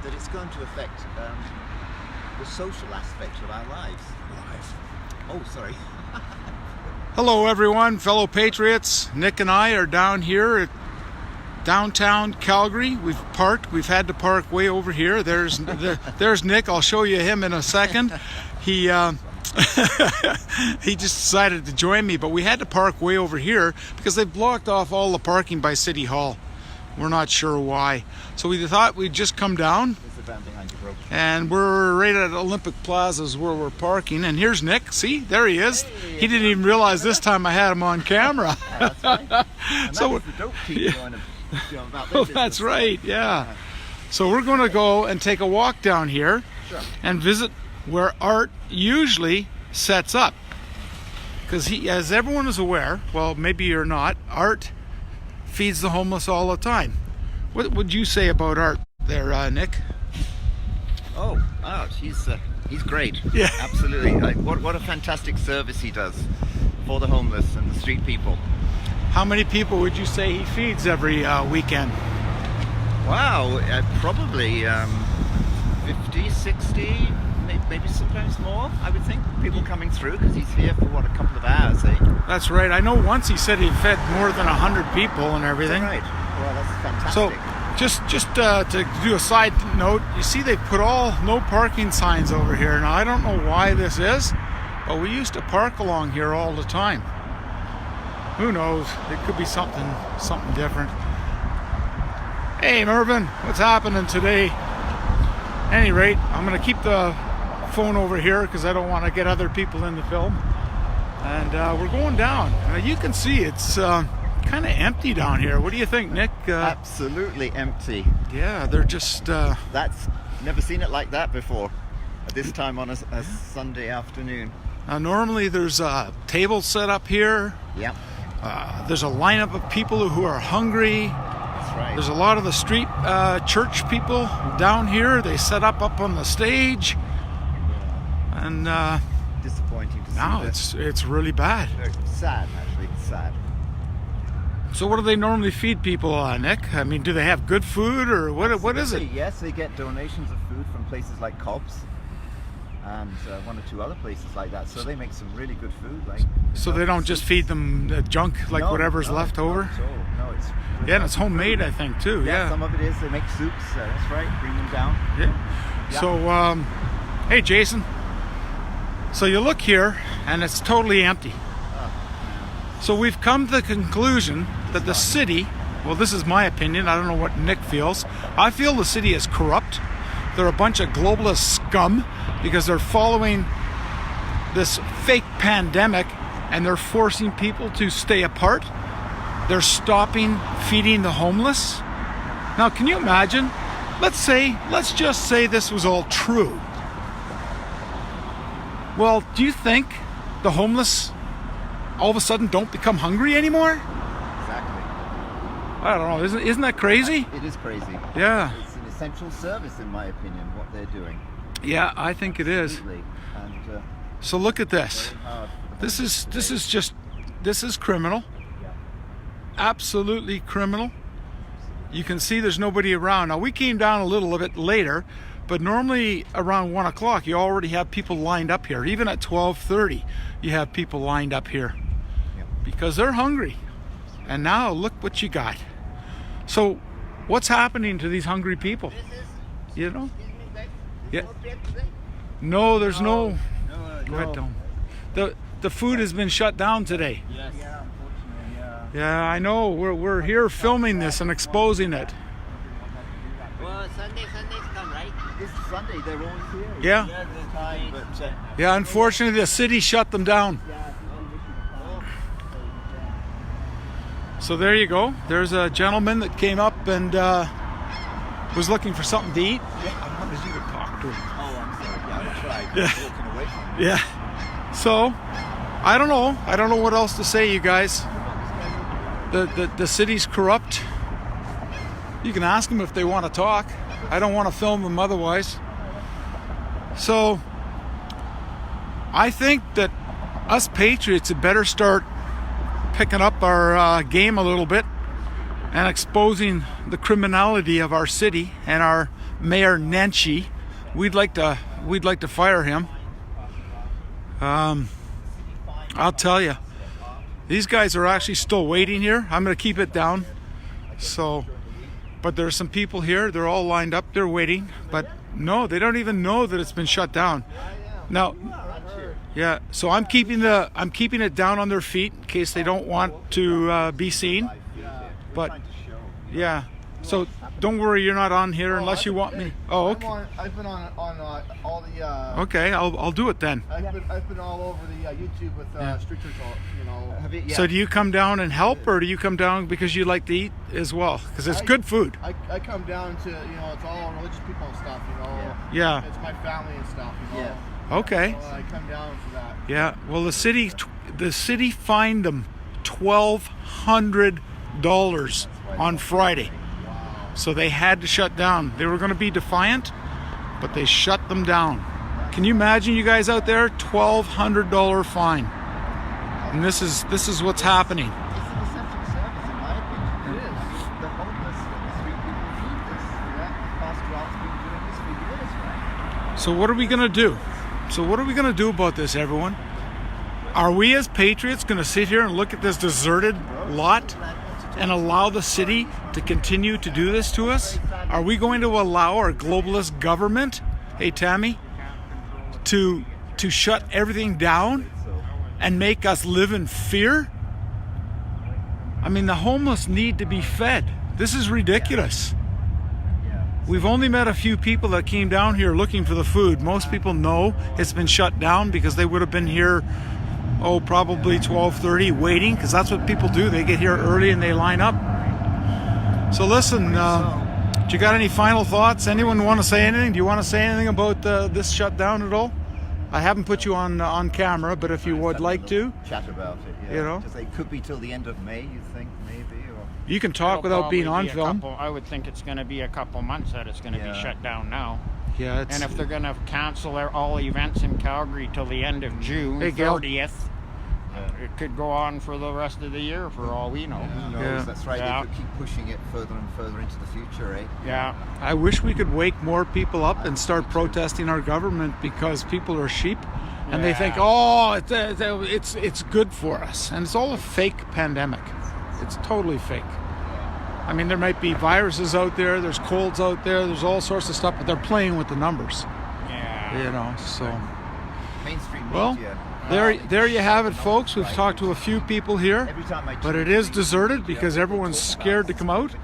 that it's going to affect the social aspect of our lives. Oh, sorry. Hello everyone, fellow patriots. Nick and I are down here at downtown Calgary. We've parked. We've had to park way over here. There's Nick. I'll show you him in a second. He he just decided to join me, but we had to park way over here because they've blocked off all the parking by City Hall. We're not sure why. So we thought we'd just come down. And we're right at Olympic Plaza is where we're parking. And here's Nick. See, there he is. Hey, he didn't even realize this time I had him on camera. That's right. And So that is the dope people going to about oh, this. that's right. Yeah. So we're going to go and take a walk down here and visit where Art usually sets up. Because he, as everyone is aware, well, maybe you're not, Art feeds the homeless all the time. What would you say about Art there, Nick? Oh, he's great. Yeah. Absolutely. What a fantastic service he does for the homeless and the street people. How many people would you say he feeds every weekend? Wow, probably 50, 60, maybe sometimes more, I would think. People coming through because he's here for, a couple of hours, eh? That's right. I know once he said he fed more than 100 people and everything. Right. Well, that's fantastic. So, just to do a side note, you see they put all no parking signs over here. Now, I don't know why this is, but we used to park along here all the time. Who knows? It could be something different. Hey, Mervyn, what's happening today? At any rate, I'm going to keep the phone over here because I don't want to get other people in the film. And we're going down. You can see it's kind of empty down here. What do you think, Nick? Absolutely empty. Yeah, they're just... That's never seen it like that before. At this time on a Sunday afternoon. normally there's tables set up here. Yep. There's a lineup of people who are hungry. That's right. There's a lot of the street church people down here. They set up on the stage. And disappointing to see. now it's really bad. Sad, actually. It's sad. So what do they normally feed people, Nick? I mean, do they have good food or what is it? Yes, they get donations of food from places like Cobb's and one or two other places like that. So they make some really good food. So they don't just feed them junk, like whatever's left over? No, it's really Yeah, and it's homemade, I think, too. Yeah. Some of it is. They make soups. That's right. Bring them down. Yeah. Yeah. So, hey, Jason. So you look here, and it's totally empty. So we've come to the conclusion that the city, well, this is my opinion, I don't know what Nick feels. I feel the city is corrupt. They're a bunch of globalist scum because they're following this fake pandemic and they're forcing people to stay apart. They're stopping feeding the homeless. Now, can you imagine? Let's just say this was all true. Well, do you think the homeless all of a sudden don't become hungry anymore? Exactly. I don't know. Isn't that crazy? It is crazy. Yeah. It's an essential service, in my opinion, what they're doing. Yeah, I think it is. Absolutely. And So look at this. very hard for the This is criminal. Absolutely criminal. You can see there's nobody around. Now we came down a little bit later, but normally around 1 o'clock you already have people lined up here. Even at 12:30 you have people lined up here because they're hungry. And now look what you got. So what's happening to these hungry people? You know? Yeah. No, there's no. Go ahead, Tom. The food has been shut down today. Yes. Yeah, unfortunately, Yeah, I know. We're here filming this and exposing it. Well, Sundays come, right? This Sunday they're always here. Yeah. This time, but Yeah, unfortunately the city shut them down. So there you go. There's a gentleman that came up and was looking for something to eat. I wanted you to talk to him. oh, I'm sorry. Yeah, I tried. Yeah. Walking away from it. Yeah. So, I don't know. I don't know what else to say, you guys. The city's corrupt. You can ask them if they want to talk. I don't want to film them otherwise. So, I think that us patriots had better start picking up our game a little bit and exposing the criminality of our city and our Mayor Nenshi. We'd like to fire him. I'll tell you, these guys are actually still waiting here. I'm going to keep it down. So, but there's some people here. They're all lined up. They're waiting. But no, they don't even know that it's been shut down. Now, yeah. So I'm keeping it down on their feet in case they don't want to be seen. But yeah. So don't worry, you're not on here unless you want me. Oh, okay. I've been on all the. Okay, I'll do it then. I've been all over the YouTube with Street Church, you know. So do you come down and help, or do you come down because you like to eat as well? Because it's good food. I come down to, it's all religious people and stuff, Yeah. It's my family and stuff, Yeah. Okay. So I come down for that. Yeah. Well, the city fined them $1,200 on Friday. So they had to shut down. They were going to be defiant, but they shut them down. Can you imagine, you guys out there? $1,200 fine. And this is what's happening. It's an essential service, in my opinion. It is. The homeless and the street people need this. Pastor Alt's been doing this for years, right? So what are we going to do? About this, everyone? Are we as patriots going to sit here and look at this deserted lot and allow the city to continue to do this to us? Are we going to allow our globalist government, hey Tammy, to shut everything down and make us live in fear? I mean, the homeless need to be fed. This is ridiculous. We've only met a few people that came down here looking for the food. Most people know it's been shut down because they would have been here, probably 12:30 waiting, because that's what people do. They get here early and they line up. So listen, do you got any final thoughts? Anyone want to say anything? Do you want to say anything about this shutdown at all? I haven't put you on camera, but if you would like to. Chat about it, yeah. Just it could be till the end of May, you think, maybe? Or... You can talk without being on film. I would think it's going to be a couple months that it's going to be shut down now. Yeah, and if they're going to cancel all events in Calgary till the end of June 30th, it could go on for the rest of the year for all we know. Who knows? Yeah. That's right. They could keep pushing it further and further into the future, eh? Yeah. I wish we could wake more people up and start protesting our government, because people are sheep and they think, it's good for us, and it's all a fake pandemic. It's totally fake. I mean, there might be viruses out there, there's colds out there, there's all sorts of stuff, but they're playing with the numbers. Yeah. So Mainstream well, media. there you have it, folks. We've talked to a few people here, but it is deserted because everyone's scared to come out.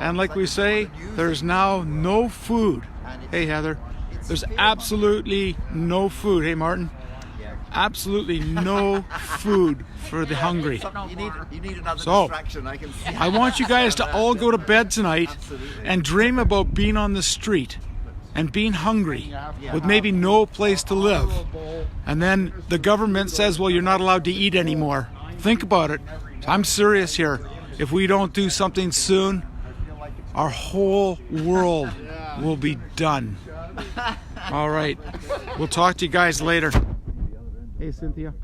And like we say, there's now no food. Hey, Heather, there's absolutely no food. Hey, Martin, absolutely no food for the hungry. You need another So, distraction, I can see. I want you guys to all go to bed tonight and dream about being on the street and being hungry with maybe no place to live. And then the government says, well, you're not allowed to eat anymore. Think about it. I'm serious here. If we don't do something soon, our whole world will be done. All right. We'll talk to you guys later. Hey, Cynthia.